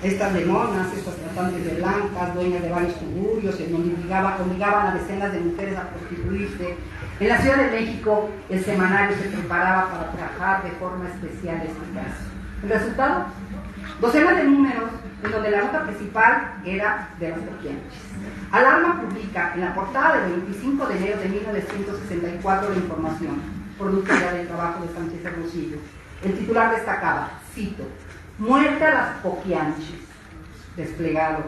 Estas lemonas, estas tratantes de blancas, dueñas de varios tugurios, en donde obligaban a decenas de mujeres a prostituirse. En la Ciudad de México, el semanario se preparaba para trabajar de forma especial este caso. El resultado, docenas de números, en donde la nota principal era de las Poquianchis. Alarma publica en la portada del 25 de enero de 1964 la información, producto ya del trabajo de Sánchez Hermosillo. El titular destacaba, cito, muerte a las Poquianchis, desplegado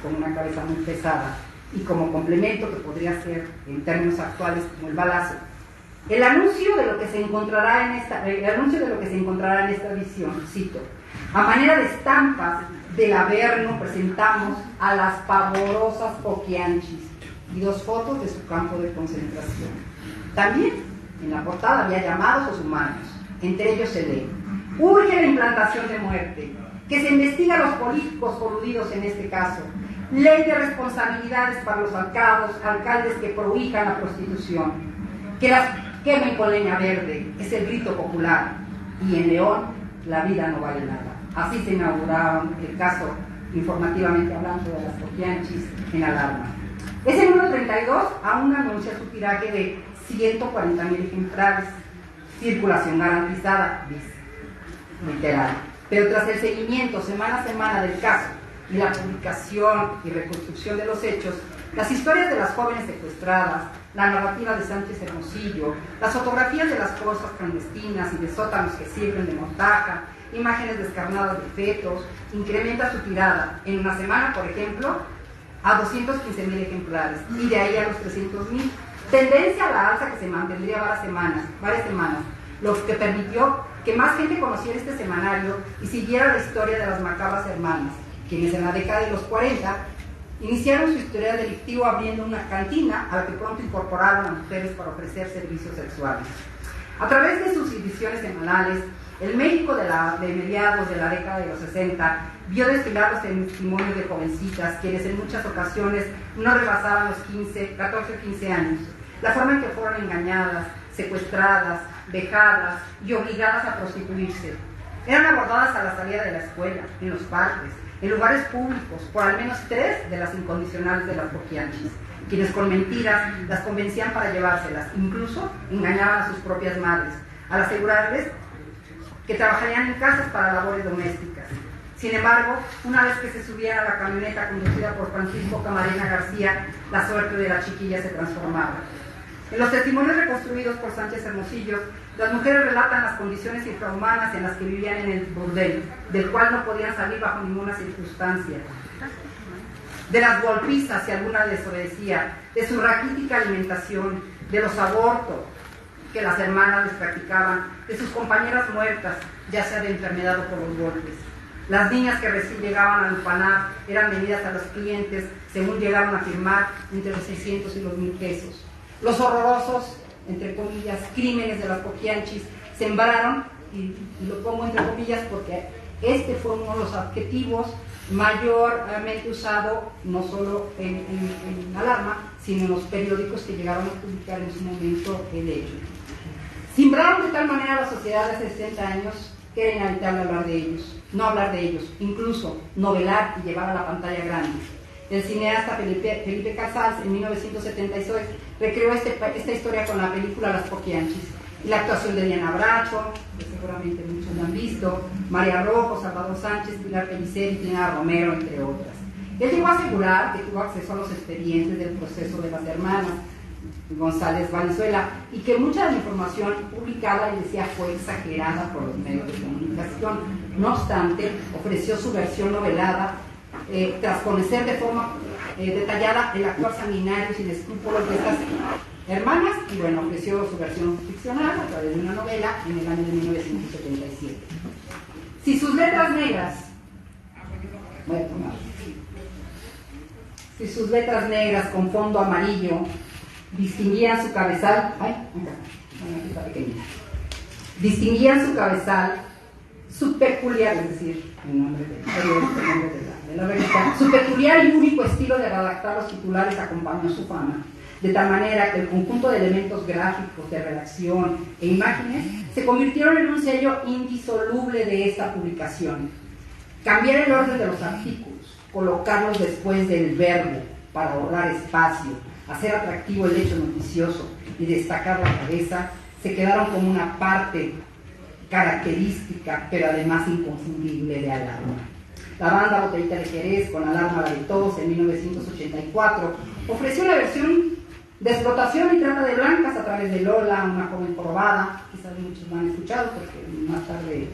con una cabeza muy pesada, y como complemento que podría ser en términos actuales como el balazo. El anuncio de lo que se encontrará en esta edición, cito, a manera de estampas del Averno presentamos a las pavorosas Poquianchis y dos fotos de su campo de concentración. También en la portada había llamados o sumarios, entre ellos se lee: urge la implantación de muerte, que se investiga a los políticos coludidos en este caso, ley de responsabilidades para los alcaldes que prohíban la prostitución, que las quemen con leña verde, es el grito popular, y en León la vida no vale nada. Así se inauguraba el caso, informativamente hablando, de las Poquianchis en Alarma. Ese número 32 aún anuncia su tiraje de 140,000 ejemplares, circulación garantizada, dice, literal. Pero tras el seguimiento semana a semana del caso y la publicación y reconstrucción de los hechos, las historias de las jóvenes secuestradas, la narrativa de Sánchez Hermosillo, las fotografías de las fosas clandestinas y de sótanos que sirven de mortaja, imágenes descarnadas de fetos, incrementa su tirada en una semana, por ejemplo, a 215,000 ejemplares y de ahí a los 300,000. Tendencia a la alza que se mantendría varias semanas, lo que permitió que más gente conociera este semanario y siguiera la historia de las macabras hermanas, quienes en la década de los 40 iniciaron su historia delictiva abriendo una cantina a la que pronto incorporaron a mujeres para ofrecer servicios sexuales. A través de sus ediciones semanales, el México de mediados de la década de los 60 vio desfilar los testimonios de jovencitas, quienes en muchas ocasiones no rebasaban los 14 o 15 años. La forma en que fueron engañadas, secuestradas, vejadas y obligadas a prostituirse. Eran abordadas a la salida de la escuela, en los parques, en lugares públicos, por al menos 3 de las incondicionales de las Poquianchis, quienes con mentiras las convencían para llevárselas, incluso engañaban a sus propias madres, al asegurarles que trabajarían en casas para labores domésticas. Sin embargo, una vez que se subían a la camioneta conducida por Francisco Camarena García, la suerte de la chiquilla se transformaba. En los testimonios reconstruidos por Sánchez Hermosillo, las mujeres relatan las condiciones infrahumanas en las que vivían en el burdel, del cual no podían salir bajo ninguna circunstancia, de las golpizas si alguna desobedecía, de su raquítica alimentación, de los abortos que las hermanas les practicaban, de sus compañeras muertas, ya sea de enfermedad o por los golpes. Las niñas que recién llegaban a Lupanar eran vendidas a los clientes, según llegaron a firmar, entre los 600 y los 1,000 pesos. Los horrorosos, entre comillas, crímenes de las Poquianchis sembraron, y lo pongo entre comillas porque este fue uno de los adjetivos mayormente usado no solo en Alarma, sino en los periódicos que llegaron a publicar en su momento el hecho. Simbraron de tal manera la sociedad de hace 60 años que era inevitable hablar de ellos, no hablar de ellos, incluso novelar y llevar a la pantalla grande. El cineasta Felipe Casals en 1976 recreó esta historia con la película Las Poquianchis y la actuación de Diana Bracho, que seguramente muchos la han visto, María Rojo, Salvador Sánchez, Pilar Pellicer y Tina Romero, entre otras. Él llegó a asegurar que tuvo acceso a los expedientes del proceso de las hermanas González Valenzuela y que mucha de la información publicada, él decía, fue exagerada por los medios de comunicación. No obstante, ofreció su versión novelada tras conocer de forma detallada el actuar sanguinario sin escrúpulos de estas hermanas, y bueno, ofreció su versión ficcional a través de una novela en el año de 1977. Si sus letras negras, si sus letras negras con fondo amarillo distinguían su cabezal, distinguían su cabezal, su peculiar, es decir, el nombre de la revista, su peculiar y único estilo de redactar los titulares acompañó su fama, de tal manera que el conjunto de elementos gráficos, de redacción e imágenes se convirtieron en un sello indisoluble de esta publicación. Cambiar el orden de los artículos, colocarlos después del verbo para ahorrar espacio, hacer atractivo el hecho noticioso y destacar la cabeza, se quedaron como una parte característica, pero además inconfundible de Alarma. La banda Botellita de Jerez, con Alarma la de Todos, en 1984, ofreció una versión de explotación y trata de blancas a través de Lola, una joven probada, quizás muchos lo han escuchado porque más tarde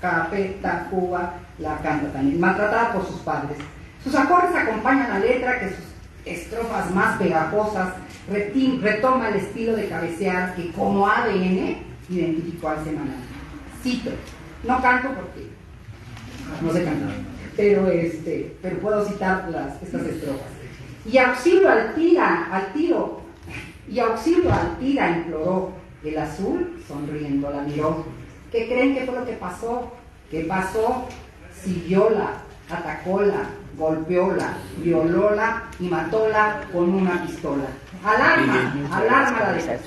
Capeta Cuba la canta también, maltratada por sus padres. Sus acordes acompañan la letra, que sus estrofas más pegajosas retoma el estilo de cabecear que como ADN identificó al semanal. Cito, no canto porque no sé cantar, pero puedo citar estas estrofas. Y auxilio al tira imploró. El azul, sonriendo, la miró. ¿Qué creen que fue lo que pasó? ¿Qué pasó? Siguióla, atacóla, golpeóla, violóla y matóla con una pistola. Alarma la de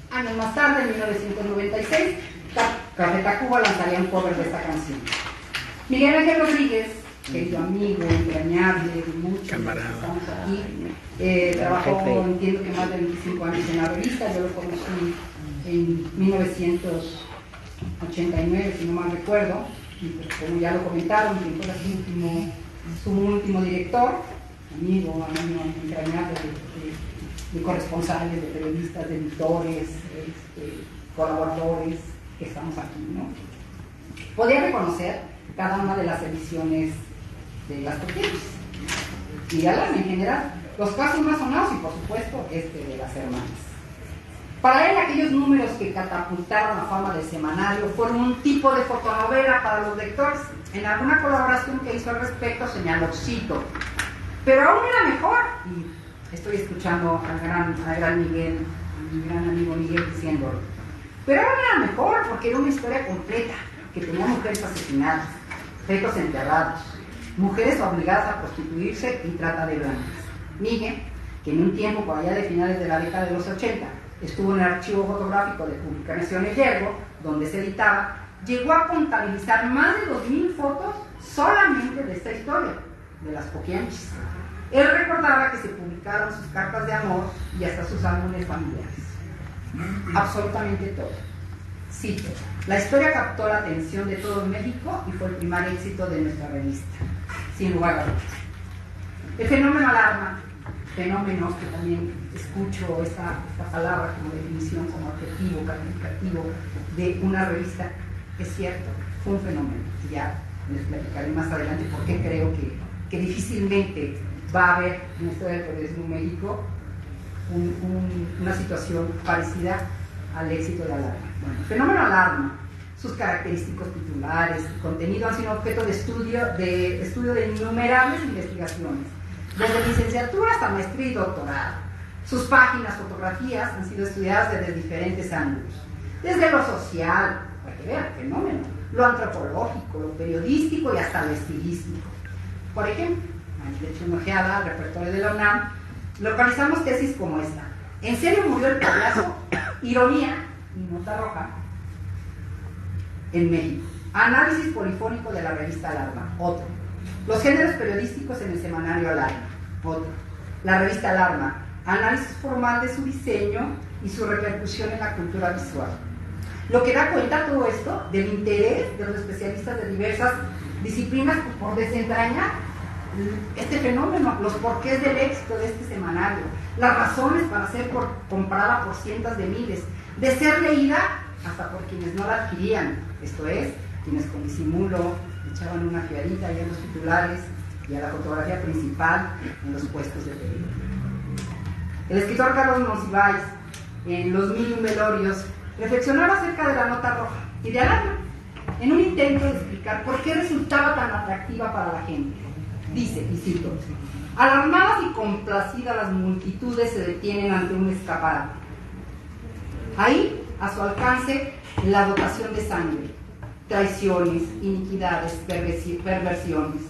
años más tarde, en 1996, Café Tacuba lanzaría un cover de esta canción. Miguel Ángel Rodríguez, querido amigo, entrañable, de muchos que estamos aquí, trabajó, entiendo que más de 25 años en la revista. Yo lo conocí en 1989, si no mal recuerdo, y pues, como ya lo comentaron, quien fuera su último director, amigo entrañable de corresponsales, de periodistas, de editores, colaboradores, que estamos aquí, ¿no? Podía reconocer cada una de las ediciones de las pequeñas y Alarma en general, los casos más sonados y por supuesto de las hermanas. Para él, aquellos números que catapultaron la fama del semanario fueron un tipo de fotonovela para los lectores. En alguna colaboración que hizo al respecto señaló, cito, pero aún era mejor, y estoy escuchando al gran Miguel, mi gran amigo Miguel, diciéndolo, pero aún era mejor porque era una historia completa, que tenía mujeres asesinadas, fetos enterrados, mujeres obligadas a prostituirse y trata de blancas. Miguel, que en un tiempo por allá de finales de la década de los 80, estuvo en el archivo fotográfico de Publicaciones Yergo, donde se editaba, llegó a contabilizar más de 2000 fotos solamente de esta historia, de las Poquianchis. Él recordaba que se publicaron sus cartas de amor y hasta sus álbumes familiares. Absolutamente todo. Cito, la historia captó la atención de todo México y fue el primer éxito de nuestra revista, sin lugar a dudas. El fenómeno Alarma, fenómenos que también escucho esta palabra como definición, como adjetivo calificativo de una revista, es cierto, fue un fenómeno. Ya les platicaré más adelante por qué creo que difícilmente va a haber en la historia del periodismo en México una situación parecida al éxito de Alarma. Bueno, el fenómeno Alarma, sus característicos titulares y contenido han sido objeto de estudio de innumerables investigaciones, desde licenciatura hasta maestría y doctorado. Sus páginas, fotografías han sido estudiadas desde diferentes ángulos, desde lo social, para que vean el fenómeno, lo antropológico, lo periodístico y hasta lo estilístico. Por ejemplo, de hecho, una ojeada al repertorio de la UNAM, localizamos tesis como esta: ¿en serio murió el payaso? Ironía y nota roja en México. Análisis polifónico de la revista Alarma. Otro. Los géneros periodísticos en el semanario Alarma. Otro. La revista Alarma. Análisis formal de su diseño y su repercusión en la cultura visual. Lo que da cuenta todo esto del interés de los especialistas de diversas disciplinas por desentrañar este fenómeno, los porqués del éxito de este semanario, las razones para ser comprada por cientos de miles, de ser leída hasta por quienes no la adquirían, esto es, quienes con disimulo echaban una fiadita ahí en los titulares y a la fotografía principal en los puestos de periódico. El escritor Carlos Monsiváis, en Los Mil y un Velorios, reflexionaba acerca de la nota roja y de Alarma, en un intento de explicar por qué resultaba tan atractiva para la gente. Dice, y cito, alarmadas y complacidas las multitudes se detienen ante un escaparate. Ahí, a su alcance, la dotación de sangre, traiciones, iniquidades, perversiones.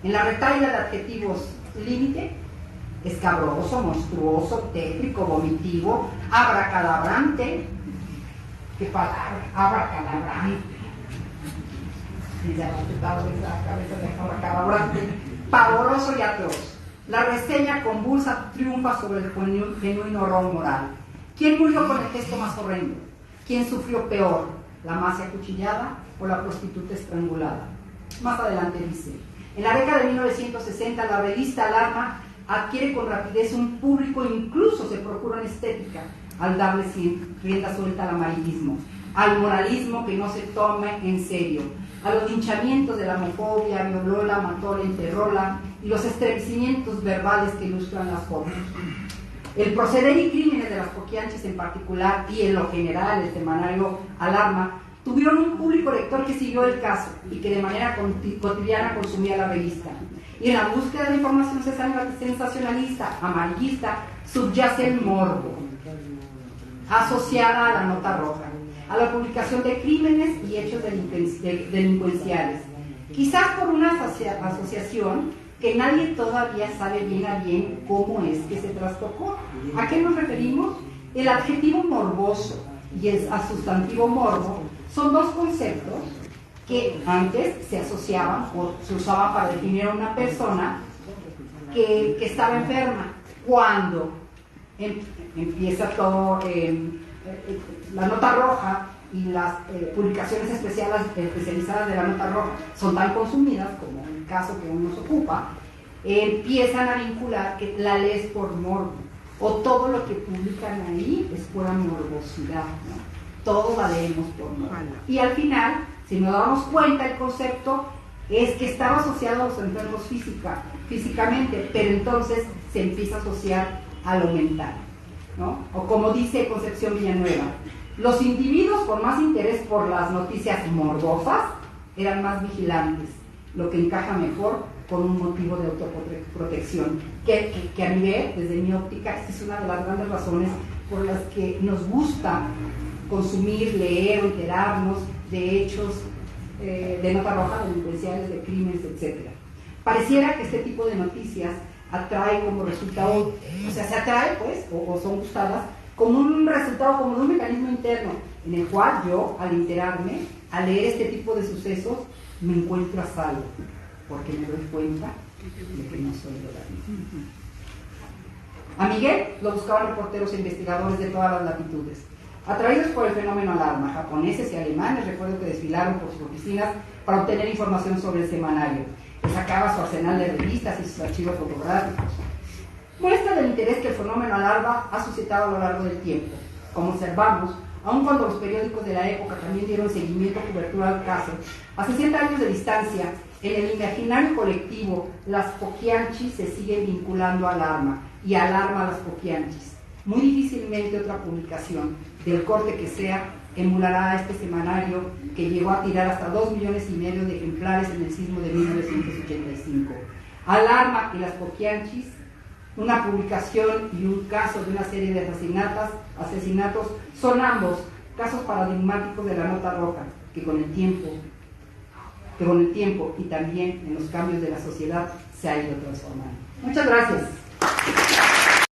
En la retahíla de adjetivos límite, escabroso, monstruoso, tétrico, vomitivo, abracadabrante. ¿Qué palabra? Abracadabrante. y ya respetado esa cabeza de acabarrante, pavoroso y atroz. La reseña convulsa triunfa sobre el genuino horror moral. ¿Quién murió con el gesto más horrendo? ¿Quién sufrió peor? ¿La masa acuchillada o la prostituta estrangulada? Más adelante dice, en la década de 1960 la revista Alarma adquiere con rapidez un público e incluso se procura una estética al darle rienda suelta al amarillismo, al moralismo que no se tome en serio, a los linchamientos de la homofobia, violóla, matóla, enterróla y los estremecimientos verbales que ilustran las fotos. El proceder y crímenes de las poquianchis en particular y en lo general el semanario Alarma tuvieron un público lector que siguió el caso y que de manera cotidiana consumía la revista. Y en la búsqueda de información sensacionalista, amarillista, subyace el morbo, asociada a la nota roja, a la publicación de crímenes y hechos delincuenciales. Quizás por una asociación que nadie todavía sabe bien a bien cómo es que se trastocó. ¿A qué nos referimos? El adjetivo morboso y el sustantivo morbo son dos conceptos que antes se asociaban o se usaban para definir a una persona que estaba enferma. Cuando empieza todo, la nota roja y las publicaciones especializadas de la nota roja son tan consumidas como el caso que uno nos ocupa, empiezan a vincular que la lees por morbo o todo lo que publican ahí es pura morbosidad, ¿no? Todo la leemos por morbo. Y al final, si nos damos cuenta, el concepto es que estaba asociado a los enfermos físicamente, pero entonces se empieza a asociar a lo mental, ¿no? O como dice Concepción Villanueva, los individuos con más interés por las noticias morbosas eran más vigilantes, lo que encaja mejor con un motivo de autoprotección, que a nivel, desde mi óptica, esta es una de las grandes razones por las que nos gusta consumir, leer o enterarnos de hechos de nota roja, delincuenciales, de crímenes, etc. Pareciera que este tipo de noticias atrae como resultado, o sea, se atrae pues, o son gustadas como un resultado, como de un mecanismo interno, en el cual yo, al enterarme, al leer este tipo de sucesos, me encuentro a salvo, porque me doy cuenta de que no soy verdadero. A Miguel lo buscaban reporteros e investigadores de todas las latitudes. Atraídos por el fenómeno Alarma, japoneses y alemanes, recuerdo que desfilaron por sus oficinas para obtener información sobre el semanario. Que sacaba su arsenal de revistas y sus archivos fotográficos. Muestra del interés que el fenómeno Alarma ha suscitado a lo largo del tiempo. Como observamos, aun cuando los periódicos de la época también dieron seguimiento y cobertura al caso, a 60 años de distancia, en el imaginario colectivo, las poquianchis se siguen vinculando al Alarma y Alarma a las poquianchis. Muy difícilmente otra publicación, del corte que sea, emulará a este semanario que llegó a tirar hasta 2,5 millones de ejemplares en el sismo de 1985. Alarma y las poquianchis, una publicación y un caso de una serie de asesinatos, son ambos casos paradigmáticos de la nota roja, que con el tiempo y también en los cambios de la sociedad se ha ido transformando. Muchas gracias.